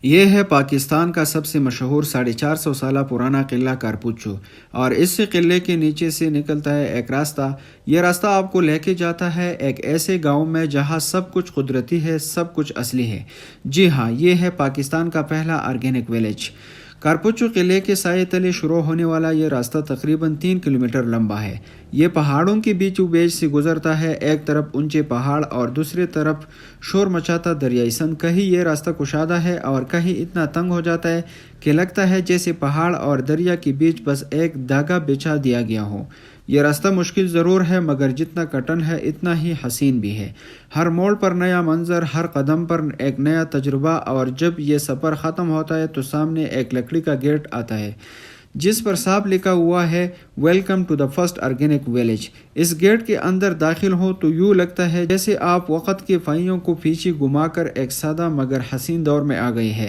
یہ ہے پاکستان کا سب سے مشہور 450 سالہ پرانا قلعہ کارپوچو، اور اس قلعے کے نیچے سے نکلتا ہے ایک راستہ۔ یہ راستہ آپ کو لے کے جاتا ہے ایک ایسے گاؤں میں جہاں سب کچھ قدرتی ہے، سب کچھ اصلی ہے۔ جی ہاں، یہ ہے پاکستان کا پہلا آرگینک ویلیج۔ کارپوچو قلعے کے سائے تلے شروع ہونے والا یہ راستہ تقریباً 3 کلومیٹر لمبا ہے۔ یہ پہاڑوں کے بیچوں بیچ سے گزرتا ہے، ایک طرف اونچے پہاڑ اور دوسری طرف شور مچاتا دریائے سندھ۔ کہیں یہ راستہ کشادہ ہے اور کہیں اتنا تنگ ہو جاتا ہے کہ لگتا ہے جیسے پہاڑ اور دریا کے بیچ بس ایک دھاگا بچھا دیا گیا ہو۔ یہ راستہ مشکل ضرور ہے، مگر جتنا کٹن ہے اتنا ہی حسین بھی ہے۔ ہر موڑ پر نیا منظر، ہر قدم پر ایک نیا تجربہ، اور جب یہ سفر ختم ہوتا ہے تو سامنے ایک لکڑی کا گیٹ آتا ہے جس پر صاف لکھا ہوا ہے welcome to the first organic village. اس گیٹ کے اندر داخل ہو تو یوں لگتا ہے جیسے آپ وقت کے پہیوں کو پیچھے گھما کر ایک سادہ مگر حسین دور میں آ گئے ہیں۔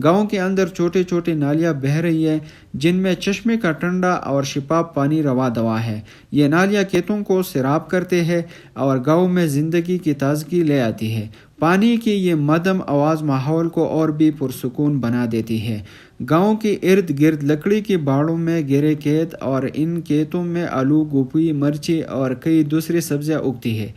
گاؤں کے اندر چھوٹے چھوٹے نالیاں بہہ رہی ہیں جن میں چشمے کا ٹھنڈا اور شفاف پانی رواں دوا ہے۔ یہ نالیاں کھیتوں کو سیراب کرتے ہیں اور گاؤں میں زندگی کی تازگی لے آتی ہے۔ پانی کی یہ مدھم آواز ماحول کو اور بھی پرسکون بنا دیتی ہے۔ گاؤں کے ارد گرد لکڑی کی باڑوں میں گھرے کھیت، اور ان کھیتوں میں آلو، گوبھی، مرچی اور کئی دوسری سبزیاں اگتی ہیں۔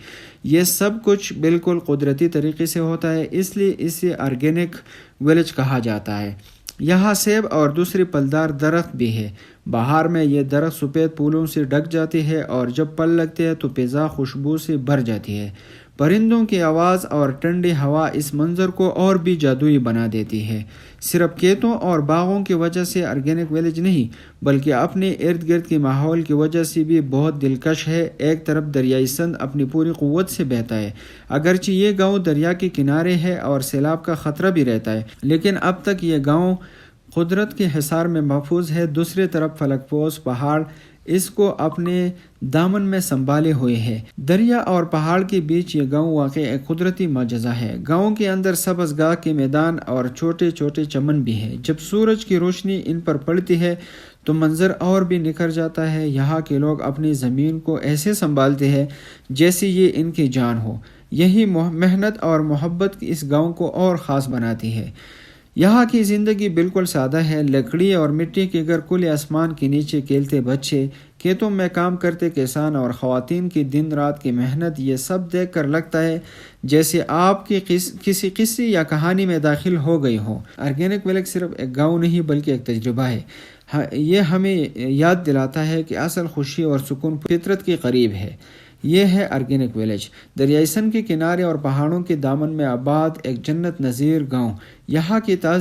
یہ سب کچھ بالکل قدرتی طریقے سے ہوتا ہے، اس لیے اسے آرگینک ویلیج کہا جاتا ہے۔ یہاں سیب اور دوسری پھلدار درخت بھی ہے۔ بہار میں یہ درخت سفید پھولوں سے ڈھک جاتے ہیں اور جب پھل لگتے ہیں تو فضا خوشبو سے بھر جاتی ہے۔ پرندوں کی آواز اور ٹھنڈی ہوا اس منظر کو اور بھی جادوئی بنا دیتی ہے۔ صرف کھیتوں اور باغوں کی وجہ سے آرگینک ویلیج نہیں، بلکہ اپنے ارد گرد کے ماحول کی وجہ سے بھی بہت دلکش ہے۔ ایک طرف دریائے سندھ اپنی پوری قوت سے بہتا ہے، اگرچہ یہ گاؤں دریا کے کنارے ہے اور سیلاب کا خطرہ بھی رہتا ہے، لیکن اب تک یہ گاؤں قدرت کے حصار میں محفوظ ہے۔ دوسری طرف فلک پوش پہاڑ اس کو اپنے دامن میں سنبھالے ہوئے ہے۔ دریا اور پہاڑ کے بیچ یہ گاؤں واقع ایک قدرتی معجزہ ہے۔ گاؤں کے اندر سبز گاہ کے میدان اور چھوٹے چھوٹے چمن بھی ہے۔ جب سورج کی روشنی ان پر پڑتی ہے تو منظر اور بھی نکھر جاتا ہے۔ یہاں کے لوگ اپنی زمین کو ایسے سنبھالتے ہیں جیسے یہ ان کی جان ہو۔ یہی محنت اور محبت اس گاؤں کو اور خاص بناتی ہے۔ یہاں کی زندگی بالکل سادہ ہے۔ لکڑی اور مٹی کے گھر، کھلے آسمان کے نیچے کھیلتے بچے، کھیتوں میں کام کرتے کسان اور خواتین کی دن رات کی محنت، یہ سب دیکھ کر لگتا ہے جیسے آپ کی کسی قصے یا کہانی میں داخل ہو گئی ہو۔ آرگینک ویلیج صرف ایک گاؤں نہیں بلکہ ایک تجربہ ہے۔ یہ ہمیں یاد دلاتا ہے کہ اصل خوشی اور سکون فطرت کے قریب ہے۔ یہ ہے آرگینک ویلیج، دریائے سندھ کے کنارے اور پہاڑوں کے دامن میں آباد ایک جنت نظیر گاؤں۔ یہاں کی تازہ